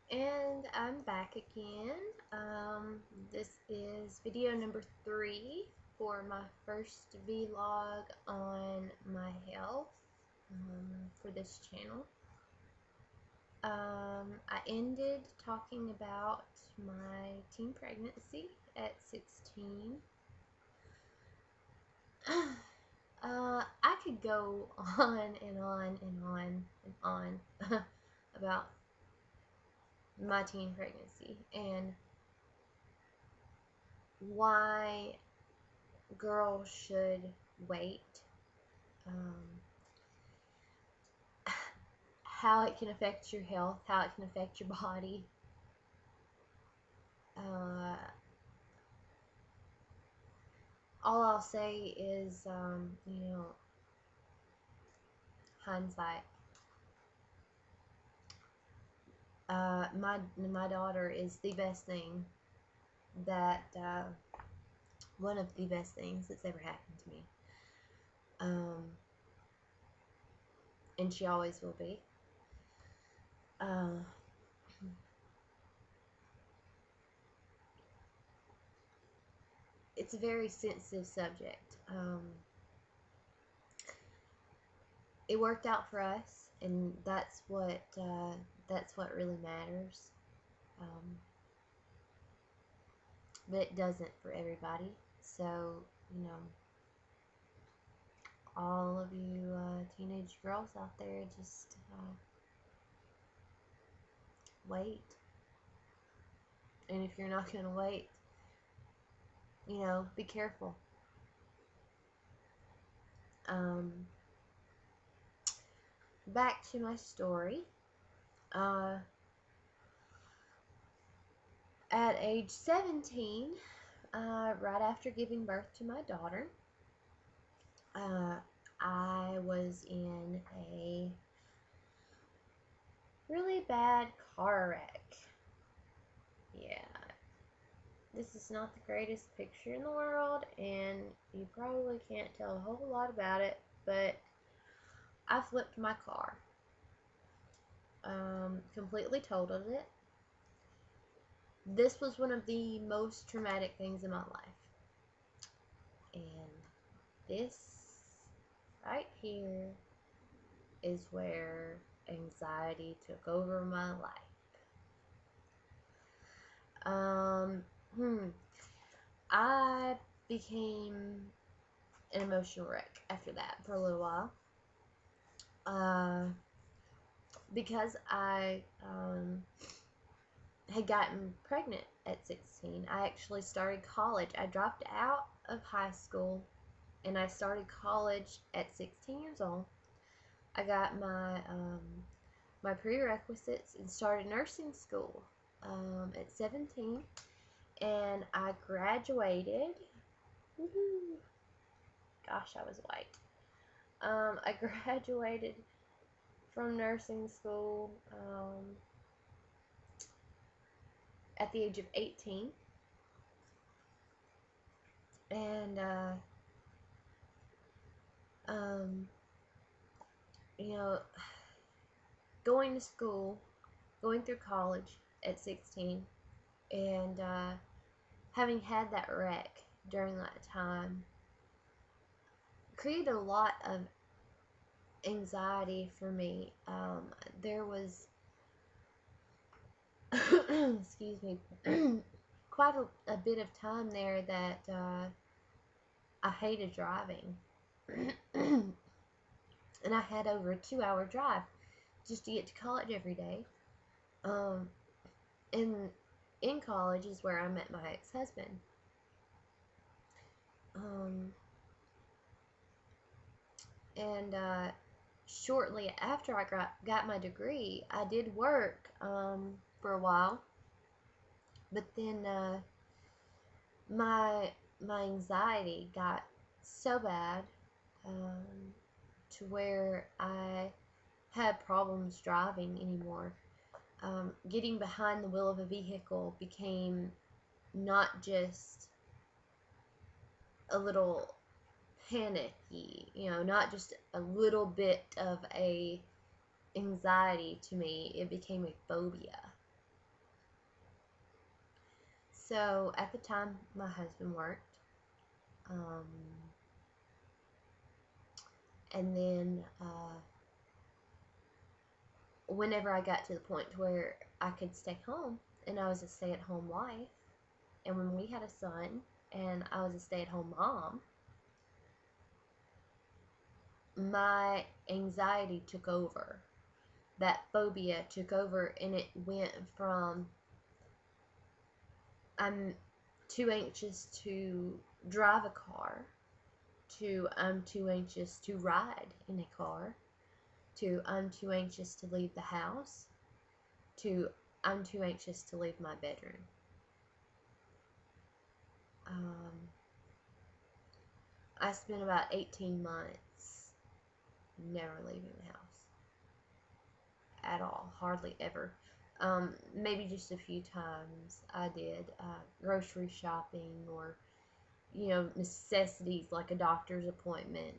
And I'm back again. This is video number 3 for my first vlog on my health for this channel. I ended talking about my teen pregnancy at 16. I could go on and on and on and on about my teen pregnancy and why girls should wait, how it can affect your health, how it can affect your body. All I'll say is, hindsight. My daughter is the best thing that one of the best things that's ever happened to me, and she always will be. It's a very sensitive subject. It worked out for us, and that's what really matters. But it doesn't for everybody. So, all of you teenage girls out there, just wait. And if you're not going to wait, be careful. Back to my story. At age 17, right after giving birth to my daughter, I was in a really bad car wreck. Yeah, this is not the greatest picture in the world, and you probably can't tell a whole lot about it, but I flipped my car. Completely totaled it. This was one of the most traumatic things in my life. And this right here is where anxiety took over my life. I became an emotional wreck after that for a little while. Because I had gotten pregnant at 16. I actually started college. I dropped out of high school and I started college at 16 years old. I got my prerequisites and started nursing school at 17, and I graduated. Woohoo! Gosh, I was white. I graduated from nursing school at the age of 18, and going to school, going through college at 16, and having had that wreck during that time created a lot of anxiety for me. There was excuse me, quite a bit of time there that I hated driving. And I had over a 2-hour drive just to get to college every day. In college is where I met my ex-husband. And shortly after I got my degree, I did work for a while, but then my anxiety got so bad to where I had problems driving anymore. Getting behind the wheel of a vehicle became not just a little panicky, not just a little bit of a anxiety to me. It became a phobia. So at the time, my husband worked. Um, and then whenever I got to the point where I could stay home, and I was a stay-at-home wife, and when we had a son, and I was a stay-at-home mom, my anxiety took over. That phobia took over, and it went from I'm too anxious to drive a car to I'm too anxious to ride in a car to I'm too anxious to leave the house to I'm too anxious to leave my bedroom. I spent about 18 months never leaving the house at all, hardly ever. Maybe just a few times I did grocery shopping or, necessities like a doctor's appointment,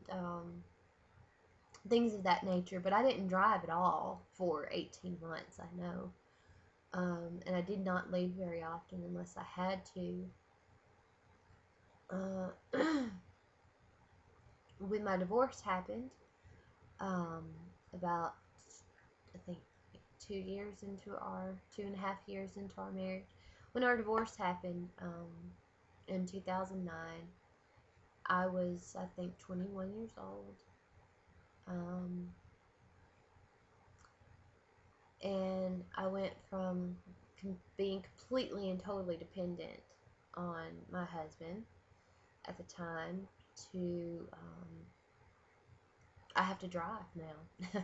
things of that nature. But I didn't drive at all for 18 months, I know. And I did not leave very often unless I had to. When my divorce happened, about, I think, 2.5 years into our marriage, when our divorce happened, in 2009, I was, I think, 21 years old. And I went from being completely and totally dependent on my husband at the time to I have to drive now.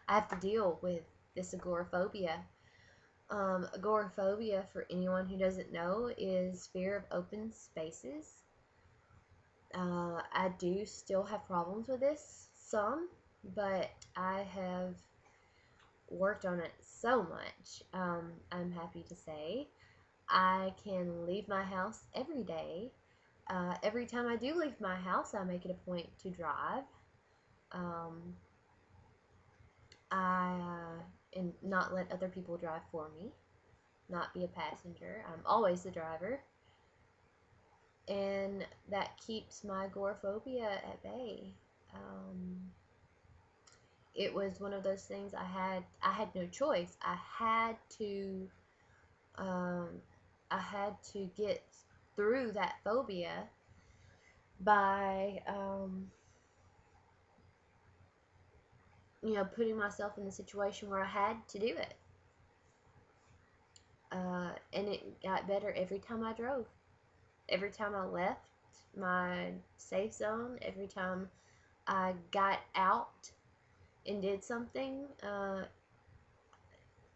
I have to deal with this agoraphobia. Agoraphobia, for anyone who doesn't know, is fear of open spaces. I do still have problems with this, some, but I have worked on it so much. I'm happy to say I can leave my house every day. Every time I do leave my house, I make it a point to drive. And not let other people drive for me, not be a passenger. I'm always the driver, and that keeps my agoraphobia at bay. It was one of those things I had no choice. I had to get through that phobia by putting myself in a situation where I had to do it. And it got better every time I drove. Every time I left my safe zone, every time I got out and did something,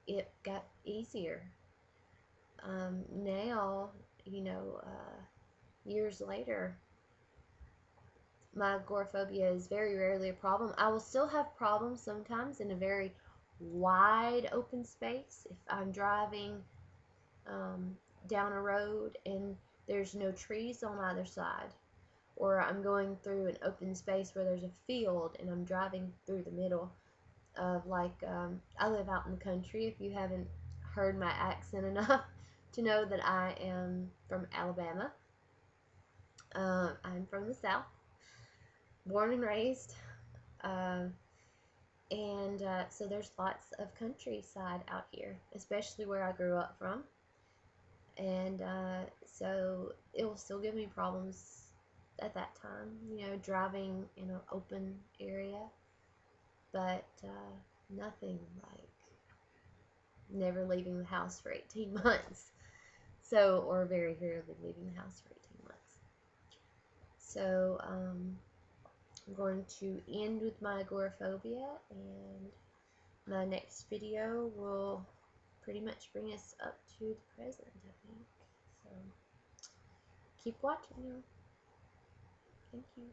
it got easier. Now, years later, my agoraphobia is very rarely a problem. I will still have problems sometimes in a very wide open space. If I'm driving down a road and there's no trees on either side, or I'm going through an open space where there's a field and I'm driving through the middle of, I live out in the country, if you haven't heard my accent enough to know that I am from Alabama. I'm from the South, born and raised, so there's lots of countryside out here, especially where I grew up from, and so it will still give me problems at that time, driving in an open area, but nothing like never leaving the house for 18 months. So, or very rarely leaving the house for 18 months. So, I'm going to end with my agoraphobia, and my next video will pretty much bring us up to the present, I think. So, keep watching, y'all. Thank you.